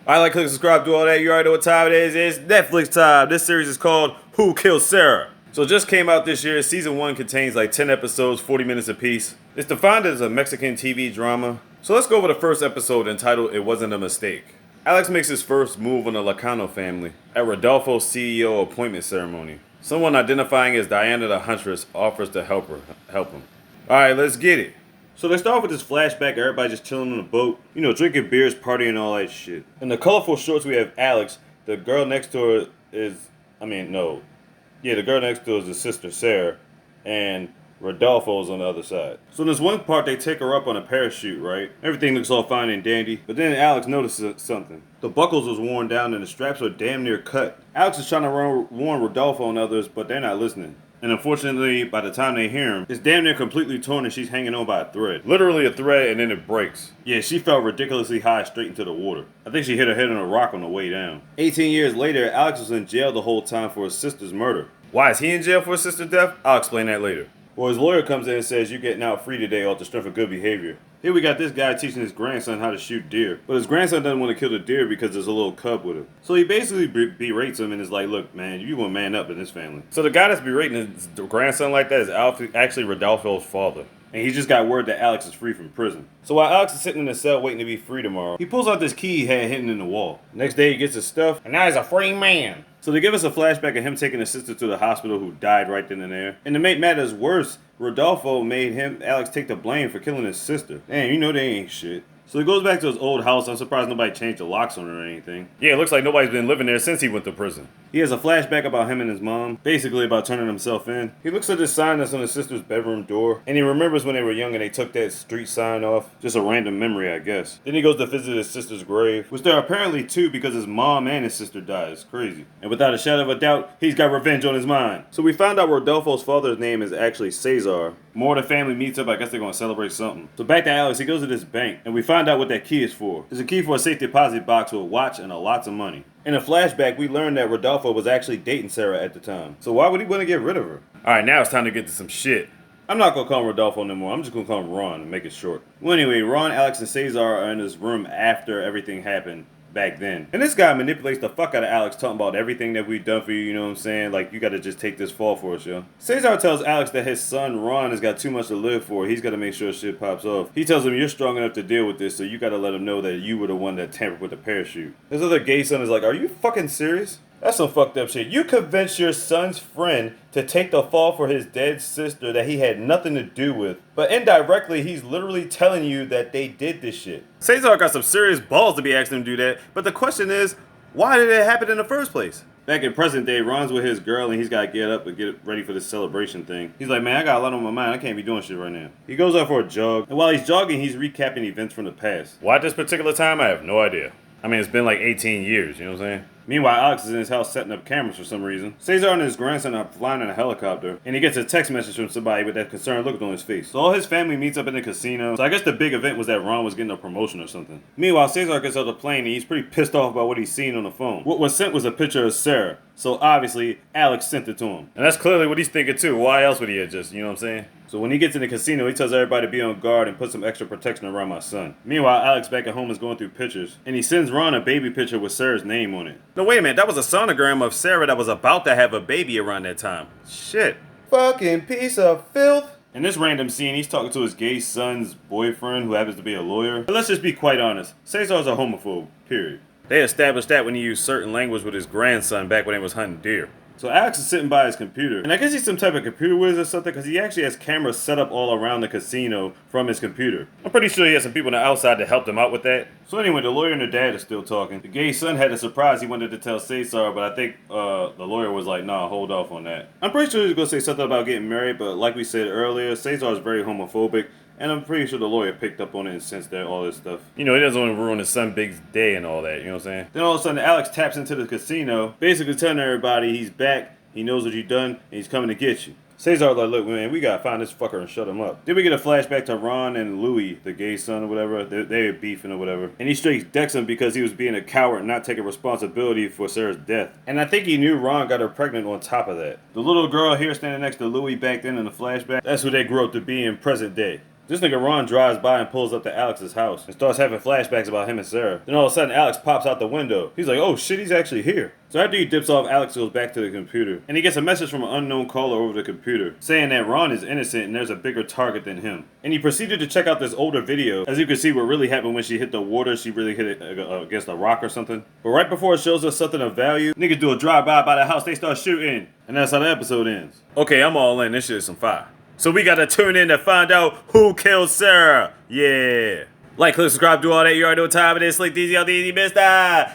I like, click, subscribe, do all that. You already know what time it is. It's Netflix time. This series is called Who Killed Sara? So it just came out this year. Season 1 contains like 10 episodes, 40 minutes apiece. It's defined as a Mexican TV drama. So let's go over the first episode entitled It Wasn't a Mistake. Alex makes his first move on the Lazcano family at Rodolfo's CEO appointment ceremony. Someone identifying as Diane the Huntress offers to help him. Alright, let's get it. So they start off with this flashback, everybody just chilling on the boat, drinking beers, partying, all that shit. In the colorful shorts we have Alex. The girl next to her the girl next to her is his sister Sara, and Rodolfo's on the other side. So in this one part, they take her up on a parachute, right? Everything looks all fine and dandy, but then Alex notices something. The buckles was worn down and the straps are damn near cut. Alex is trying to warn Rodolfo and others, but they're not listening. And unfortunately, by the time they hear him, it's damn near completely torn and she's hanging on by a thread. Literally a thread, and then it breaks. Yeah, she fell ridiculously high straight into the water. I think she hit her head on a rock on the way down. 18 years later, Alex was in jail the whole time for his sister's murder. Why is he in jail for his sister's death? I'll explain that later. Well, his lawyer comes in and says, "You're getting out free today off the strength of good behavior." Here we got this guy teaching his grandson how to shoot deer. But his grandson doesn't want to kill the deer because there's a little cub with him. So he basically berates him and is like, "Look, man, you want to man up in this family." So the guy that's berating his grandson like that is actually Rodolfo's father. And he just got word that Alex is free from prison. So while Alex is sitting in the cell waiting to be free tomorrow, he pulls out this key he had hidden in the wall. Next day he gets his stuff, and now he's a free man. So they give us a flashback of him taking his sister to the hospital who died right then and there. And to make matters worse, Rodolfo made Alex take the blame for killing his sister. Damn, they ain't shit. So he goes back to his old house. I'm surprised nobody changed the locks on it or anything. Yeah, it looks like nobody's been living there since he went to prison. He has a flashback about him and his mom, basically about turning himself in. He looks at this sign that's on his sister's bedroom door, and he remembers when they were young and they took that street sign off. Just a random memory, I guess. Then he goes to visit his sister's grave, which there are apparently two because his mom and his sister died. It's crazy. And without a shadow of a doubt, he's got revenge on his mind. So we found out Rodolfo's father's name is actually Cesar. More of the family meets up. I guess they're going to celebrate something. So back to Alex. He goes to this bank, and we find out what that key is for. It's a key for a safe deposit box with a watch and lots of money. In a flashback, we learned that Rodolfo was actually dating Sara at the time. So why would he want to get rid of her? Alright, now it's time to get to some shit. I'm not going to call him Rodolfo anymore. I'm just going to call him Ron and make it short. Well, anyway, Ron, Alex, and Cesar are in his room after everything happened back then. And this guy manipulates the fuck out of Alex, talking about everything that we've done for you, you know what I'm saying? Like, you gotta just take this fall for us, yo. Cesar tells Alex that his son, Ron, has got too much to live for. He's gotta make sure shit pops off. He tells him, "You're strong enough to deal with this, so you gotta let him know that you were the one that tampered with the parachute." His other gay son is like, "Are you fucking serious? That's some fucked up shit. You convinced your son's friend to take the fall for his dead sister that he had nothing to do with. But indirectly, he's literally telling you that they did this shit." Cesar got some serious balls to be asking him to do that. But the question is, why did it happen in the first place? Back in present day, Ron's with his girl and he's got to get up and get ready for this celebration thing. He's like, "Man, I got a lot on my mind. I can't be doing shit right now." He goes out for a jog. And while he's jogging, he's recapping events from the past. Why at this particular time? I have no idea. I mean, it's been like 18 years, you know what I'm saying? Meanwhile, Alex is in his house setting up cameras for some reason. Cesar and his grandson are flying in a helicopter, and he gets a text message from somebody with that concerned look on his face. So all his family meets up in the casino. So I guess the big event was that Ron was getting a promotion or something. Meanwhile, Cesar gets off the plane, and he's pretty pissed off about what he's seen on the phone. What was sent was a picture of Sara. So obviously, Alex sent it to him. And that's clearly what he's thinking too. Why else would he have just, you know what I'm saying? So when he gets in the casino, he tells everybody to be on guard and put some extra protection around my son. Meanwhile, Alex back at home is going through pictures, and he sends Ron a baby picture with Sara's name on it. No, wait a minute, that was a sonogram of Sara that was about to have a baby around that time. Shit. Fucking piece of filth. In this random scene, he's talking to his gay son's boyfriend, who happens to be a lawyer. But let's just be quite honest, Cesar's a homophobe, period. They established that when he used certain language with his grandson back when he was hunting deer. So Alex is sitting by his computer, and I guess he's some type of computer whiz or something, because he actually has cameras set up all around the casino from his computer. I'm pretty sure he has some people on the outside to help him out with that. So anyway, the lawyer and the dad are still talking. The gay son had a surprise he wanted to tell Cesar, but I think the lawyer was like, "Nah, hold off on that." I'm pretty sure he's going to say something about getting married, but like we said earlier, Cesar is very homophobic. And I'm pretty sure the lawyer picked up on it and sensed that all this stuff. He doesn't want to ruin his son Big's day and all that, you know what I'm saying? Then all of a sudden, Alex taps into the casino, basically telling everybody he's back, he knows what you've done, and he's coming to get you. Cesar's like, "Look, man, we gotta find this fucker and shut him up." Then we get a flashback to Ron and Louis, the gay son or whatever. They were beefing or whatever. And he straight decks him because he was being a coward and not taking responsibility for Sara's death. And I think he knew Ron got her pregnant on top of that. The little girl here standing next to Louis back then in the flashback, that's who they grew up to be in present day. This nigga Ron drives by and pulls up to Alex's house and starts having flashbacks about him and Sara. Then all of a sudden Alex pops out the window. He's like, oh shit, he's actually here. So after he dips off, Alex goes back to the computer and he gets a message from an unknown caller over the computer saying that Ron is innocent and there's a bigger target than him. And he proceeded to check out this older video. As you can see, what really happened when she hit the water, she really hit it against a rock or something. But right before it shows us something of value, niggas do a drive-by by the house, they start shooting. And that's how the episode ends. Okay, I'm all in. This shit is some fire. So we gotta tune in to find out who killed Sara. Yeah. Like, click, subscribe, do all that. You already know what time it is. Slick, easy, mister.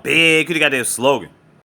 Big. Who got that slogan?